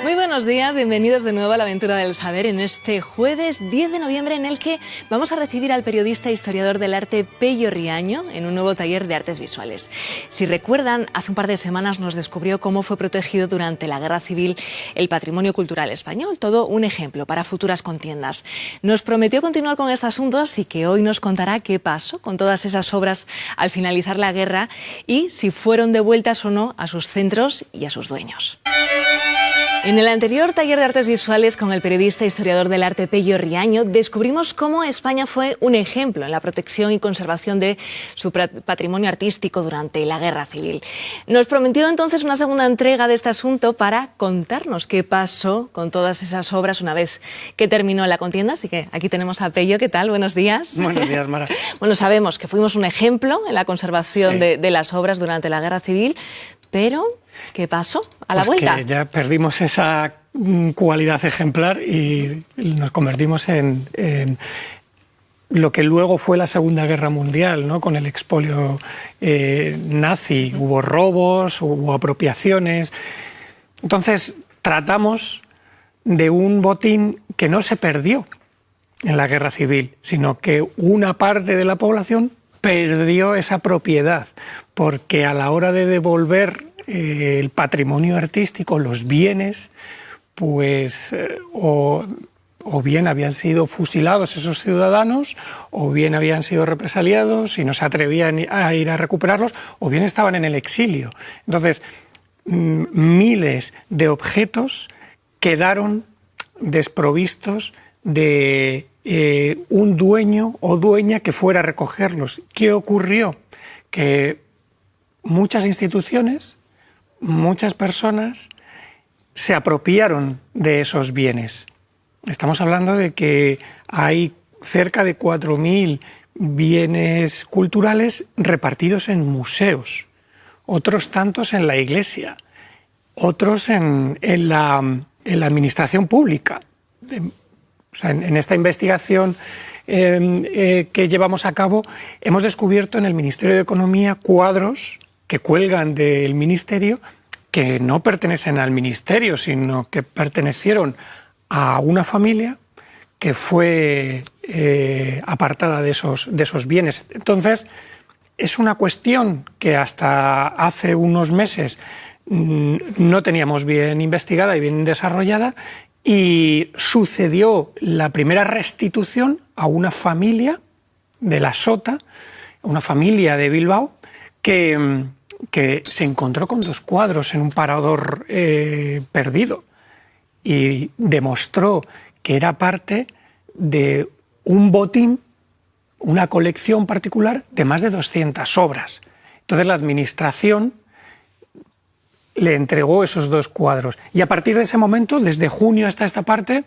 Muy buenos días, bienvenidos de nuevo a la aventura del saber en este jueves 10 de noviembre en el que vamos a recibir al periodista e historiador del arte Pello Riaño en un nuevo taller de artes visuales. Si recuerdan, hace un par de semanas nos descubrió cómo fue protegido durante la Guerra Civil el patrimonio cultural español, todo un ejemplo para futuras contiendas. Nos prometió continuar con este asunto, así que hoy nos contará qué pasó con todas esas obras al finalizar la guerra y si fueron devueltas o no a sus centros y a sus dueños. En el anterior taller de artes visuales con el periodista e historiador del arte Pello Riaño descubrimos cómo España fue un ejemplo en la protección y conservación de su patrimonio artístico durante la Guerra Civil. Nos prometió entonces una segunda entrega de este asunto para contarnos qué pasó con todas esas obras una vez que terminó la contienda, así que aquí tenemos a Pello. ¿Qué tal? Buenos días. Buenos días, Mara. Bueno, sabemos que fuimos un ejemplo en la conservación Sí. de las obras durante la Guerra Civil, pero ¿qué pasó a la Pues vuelta? que ya perdimos esa cualidad ejemplar y nos convertimos en lo que luego fue la Segunda Guerra Mundial, ¿no? Con el expolio nazi. Hubo robos, hubo apropiaciones. Entonces tratamos de un botín que no se perdió en la Guerra Civil, sino que una parte de la población perdió esa propiedad, porque a la hora de devolver el patrimonio artístico, los bienes, pues o bien habían sido fusilados esos ciudadanos, o bien habían sido represaliados y no se atrevían a ir a recuperarlos, o bien estaban en el exilio. Entonces, miles de objetos quedaron desprovistos de un dueño o dueña que fuera a recogerlos. ¿Qué ocurrió? Que muchas instituciones, muchas personas se apropiaron de esos bienes. Estamos hablando de que hay cerca de 4.000 bienes culturales repartidos en museos, otros tantos en la iglesia, otros en la administración pública. O sea, en esta investigación que llevamos a cabo hemos descubierto en el Ministerio de Economía cuadros que cuelgan del ministerio que no pertenecen al ministerio, sino que pertenecieron a una familia que fue apartada de esos bienes. Entonces, es una cuestión que hasta hace unos meses no teníamos bien investigada y bien desarrollada, y sucedió la primera restitución a una familia de la Sota, una familia de Bilbao, que se encontró con 2 cuadros en un parador perdido y demostró que era parte de un botín, una colección particular de más de 200 obras. Entonces la administración le entregó esos 2 cuadros. Y a partir de ese momento, desde junio hasta esta parte,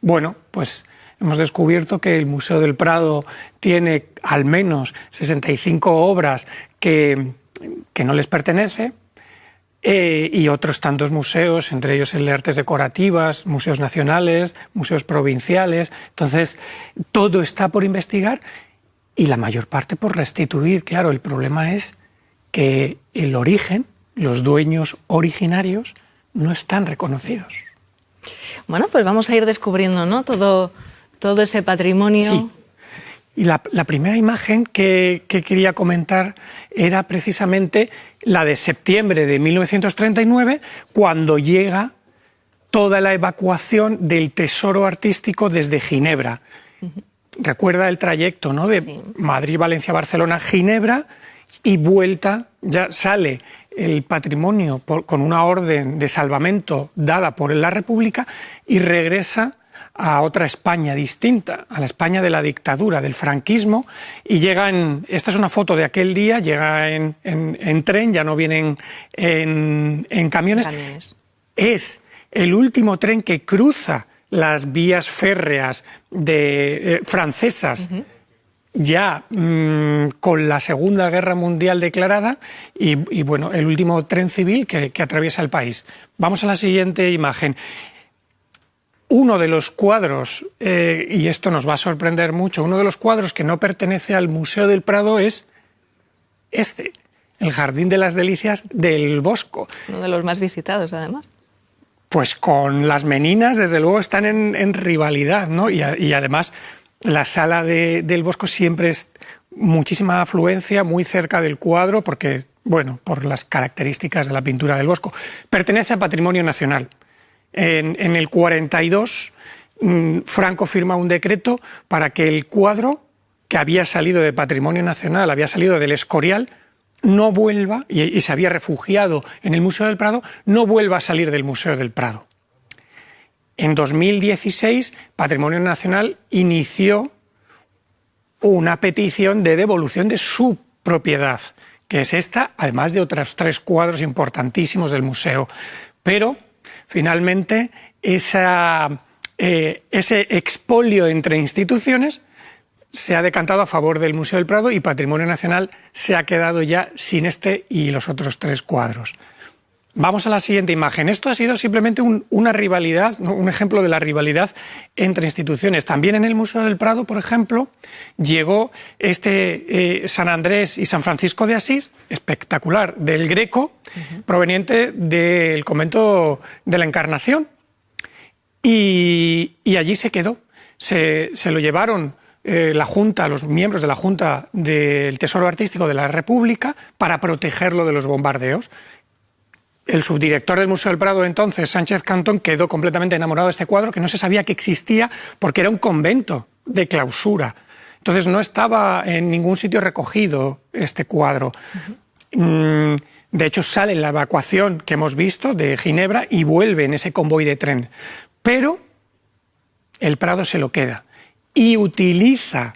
bueno, pues hemos descubierto que el Museo del Prado tiene al menos 65 obras que no les pertenece, y otros tantos museos, entre ellos el de artes decorativas, museos nacionales, museos provinciales. Entonces, todo está por investigar y la mayor parte por restituir. Claro, el problema es que el origen, los dueños originarios, no están reconocidos. Bueno, pues vamos a ir descubriendo, ¿no? Todo ese patrimonio. Sí. Y la primera imagen que quería comentar era precisamente la de septiembre de 1939, cuando llega toda la evacuación del tesoro artístico desde Ginebra. Recuerda el trayecto, ¿no? De Madrid, Valencia, Barcelona, Ginebra, y vuelta, ya sale el patrimonio con una orden de salvamento dada por la República y regresa a otra España distinta, a la España de la dictadura, del franquismo, y llega esta es una foto de aquel día, llega en tren, ya no vienen en camiones. Es el último tren que cruza las vías férreas francesas, ya con la Segunda Guerra Mundial declarada, y bueno, el último tren civil que atraviesa el país. Vamos a la siguiente imagen. Uno de los cuadros, y esto nos va a sorprender mucho, uno de los cuadros que no pertenece al Museo del Prado es el Jardín de las Delicias del Bosco. Uno de los más visitados, además. pues con las Meninas, desde luego, están en rivalidad, ¿no? Y además la sala del Bosco siempre es muchísima afluencia, muy cerca del cuadro, porque, bueno, por las características de la pintura del Bosco. Pertenece a Patrimonio Nacional. En el 42, Franco firma un decreto para que el cuadro, que había salido de Patrimonio Nacional, había salido del Escorial, no vuelva, y se había refugiado en el Museo del Prado, no vuelva a salir del Museo del Prado. En 2016, Patrimonio Nacional inició una petición de devolución de su propiedad, que es esta, además de otros 3 cuadros importantísimos del museo. Pero, finalmente, ese expolio entre instituciones se ha decantado a favor del Museo del Prado y Patrimonio Nacional se ha quedado ya sin este y los otros 3 cuadros. Vamos a la siguiente imagen. Esto ha sido simplemente una rivalidad, un ejemplo de la rivalidad entre instituciones. También en el Museo del Prado, por ejemplo, llegó San Andrés y San Francisco de Asís, espectacular, del Greco, proveniente del convento de la Encarnación. Y allí se quedó. Se lo llevaron la Junta, los miembros de la Junta del Tesoro Artístico de la República, para protegerlo de los bombardeos. El subdirector del Museo del Prado entonces, Sánchez Cantón, quedó completamente enamorado de este cuadro, que no se sabía que existía porque era un convento de clausura. Entonces no estaba en ningún sitio recogido este cuadro. De hecho, sale en la evacuación que hemos visto de Ginebra y vuelve en ese convoy de tren. Pero el Prado se lo queda y utiliza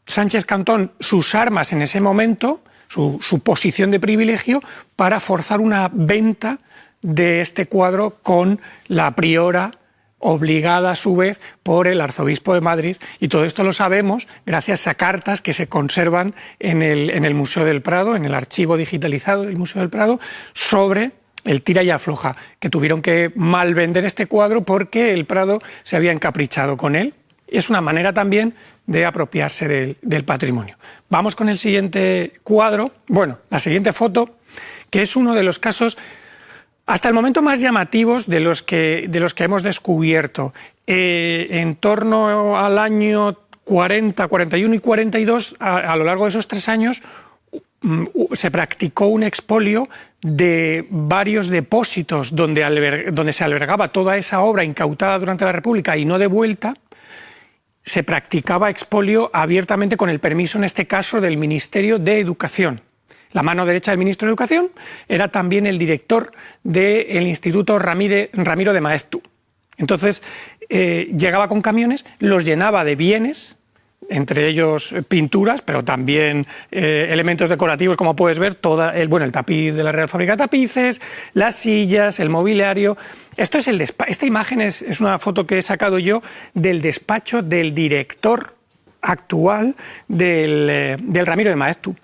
Sánchez Cantón sus armas en ese momento, su posición de privilegio, para forzar una venta de este cuadro con la priora, obligada a su vez por el arzobispo de Madrid. Y todo esto lo sabemos gracias a cartas que se conservan en el Museo del Prado, en el archivo digitalizado del Museo del Prado, sobre el tira y afloja, que tuvieron que malvender este cuadro porque el Prado se había encaprichado con él. Es una manera también de apropiarse del patrimonio. Vamos con el siguiente cuadro, bueno, la siguiente foto, que es uno de los casos hasta el momento más llamativos de los que hemos descubierto. En torno al año 40, 41 y 42, a lo largo de esos 3 años, se practicó un expolio de varios depósitos donde se albergaba toda esa obra incautada durante la República y no devuelta. Se practicaba expolio abiertamente con el permiso, en este caso, del Ministerio de Educación. La mano derecha del ministro de Educación era también el director del Instituto Ramiro de Maeztu. Entonces, llegaba con camiones, los llenaba de bienes, entre ellos pinturas, pero también elementos decorativos, como puedes ver, el tapiz de la Real Fábrica de Tapices, las sillas, el mobiliario. Esta imagen es una foto que he sacado yo del despacho del director actual del Ramiro de Maeztu.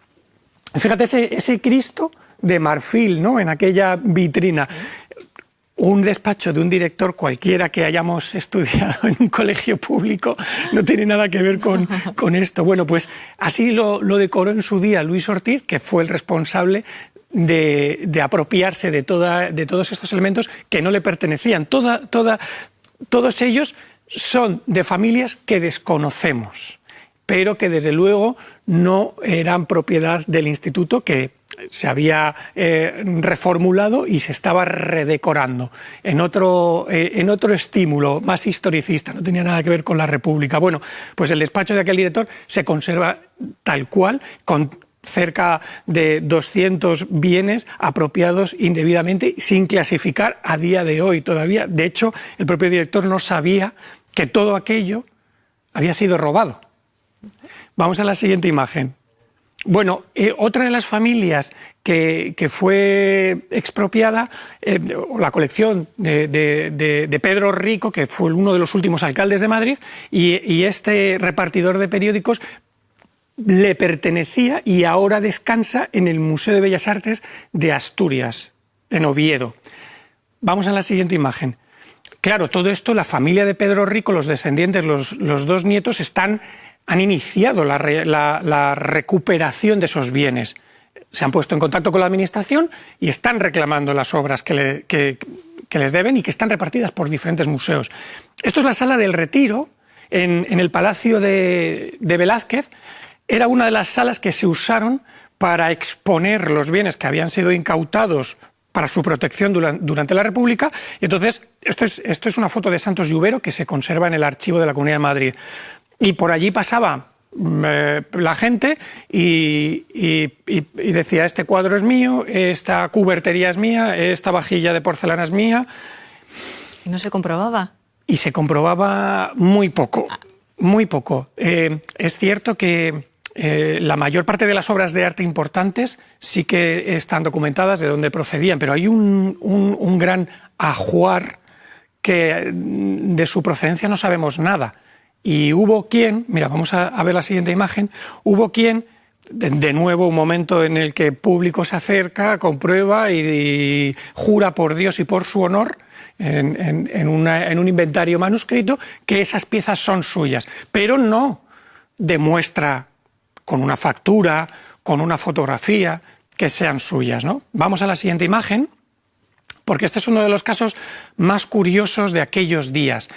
Fíjate ese Cristo de marfil, ¿no?, en aquella vitrina. Un despacho de un director, cualquiera que hayamos estudiado en un colegio público, no tiene nada que ver con esto. Bueno, pues así lo decoró en su día Luis Ortiz, que fue el responsable de apropiarse de todos estos elementos que no le pertenecían. Todos ellos son de familias que desconocemos, pero que desde luego no eran propiedad del instituto, que se había reformulado y se estaba redecorando en otro estímulo más historicista, no tenía nada que ver con la República. Bueno, pues el despacho de aquel director se conserva tal cual, con cerca de 200 bienes apropiados indebidamente, sin clasificar a día de hoy todavía. De hecho, el propio director no sabía que todo aquello había sido robado. Vamos a la siguiente imagen. Bueno, otra de las familias que fue expropiada, la colección de Pedro Rico, que fue uno de los últimos alcaldes de Madrid, y este repartidor de periódicos le pertenecía y ahora descansa en el Museo de Bellas Artes de Asturias, en Oviedo. Vamos a la siguiente imagen. Claro, todo esto, la familia de Pedro Rico, los descendientes, los 2 nietos, han iniciado la recuperación de esos bienes. se han puesto en contacto con la administración y están reclamando las obras que les deben y que están repartidas por diferentes museos. Esto es la Sala del Retiro, en el Palacio de Velázquez. Era una de las salas que se usaron para exponer los bienes que habían sido incautados para su protección durante la República. Y entonces, esto es una foto de Santos Lluvero que se conserva en el archivo de la Comunidad de Madrid. Y por allí pasaba la gente y decía: este cuadro es mío, esta cubertería es mía, esta vajilla de porcelana es mía. ¿Y no se comprobaba? Y se comprobaba muy poco, muy poco. Es cierto que la mayor parte de las obras de arte importantes sí que están documentadas de dónde procedían, pero hay un gran ajuar que de su procedencia no sabemos nada. Y hubo quien, mira, vamos a ver la siguiente imagen, hubo quien, de nuevo un momento en el que público se acerca, comprueba y jura por Dios y por su honor en un inventario manuscrito que esas piezas son suyas, pero no demuestra con una factura, con una fotografía, que sean suyas, ¿no? Vamos a la siguiente imagen, porque este es uno de los casos más curiosos de aquellos días.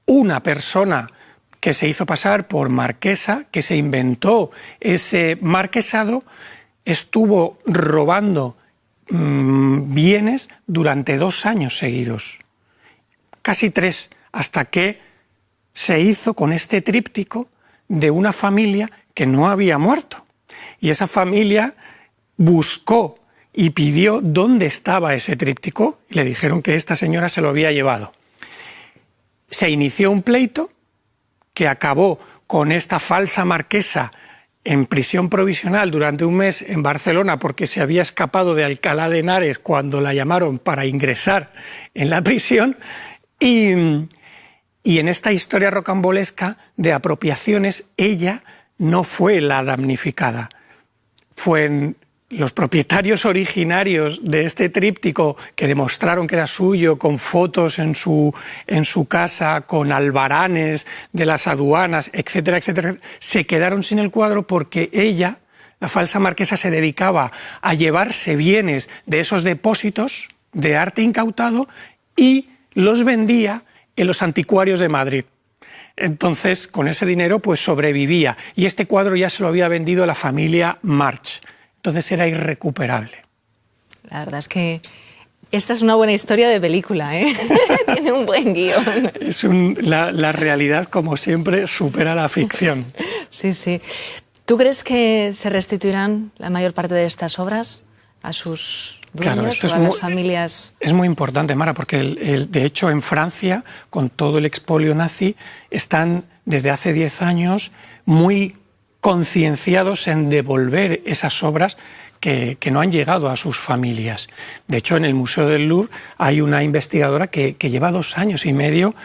Una persona que se hizo pasar por marquesa, que se inventó ese marquesado, estuvo robando bienes durante 2 años seguidos, casi 3, hasta que se hizo con este tríptico de una familia que no había muerto. Y esa familia buscó y pidió dónde estaba ese tríptico y le dijeron que esta señora se lo había llevado. Se inició un pleito que acabó con esta falsa marquesa en prisión provisional durante un mes en Barcelona porque se había escapado de Alcalá de Henares cuando la llamaron para ingresar en la prisión. Y en esta historia rocambolesca de apropiaciones, ella no fue la damnificada. Fueron los propietarios originarios de este tríptico que demostraron que era suyo, con fotos en su casa, con albaranes de las aduanas, etcétera, etcétera, se quedaron sin el cuadro porque ella, la falsa marquesa, se dedicaba a llevarse bienes de esos depósitos de arte incautado y los vendía en los anticuarios de Madrid. Entonces, con ese dinero, pues sobrevivía. Y este cuadro ya se lo había vendido a la familia March. Entonces era irrecuperable. La verdad es que esta es una buena historia de película, ¿eh? Tiene un buen guión. La realidad, como siempre, supera la ficción. Sí, sí. ¿Tú crees que se restituirán la mayor parte de estas obras a sus dueños, claro, o a las familias? Es muy importante, Mara, porque de hecho en Francia, con todo el expolio nazi, están desde hace 10 años muy concienciados en devolver esas obras que no han llegado a sus familias. De hecho, en el Museo del Louvre hay una investigadora que lleva 2 años y medio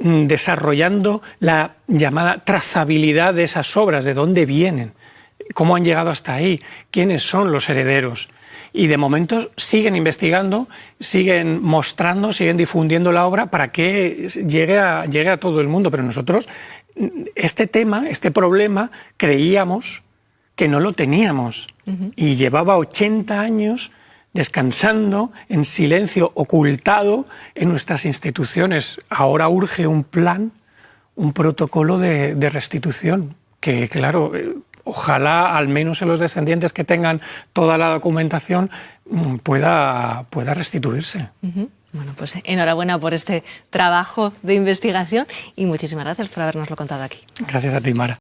desarrollando la llamada trazabilidad de esas obras, de dónde vienen, cómo han llegado hasta ahí, quiénes son los herederos. Y de momento siguen investigando, siguen mostrando, siguen difundiendo la obra para que llegue a todo el mundo. Pero nosotros este tema, este problema, creíamos que no lo teníamos. Y llevaba 80 años descansando en silencio, ocultado en nuestras instituciones. Ahora urge un plan, un protocolo de restitución, que claro, ojalá al menos en los descendientes que tengan toda la documentación pueda restituirse. Bueno, pues enhorabuena por este trabajo de investigación y muchísimas gracias por habernoslo contado aquí. Gracias a ti, Mara.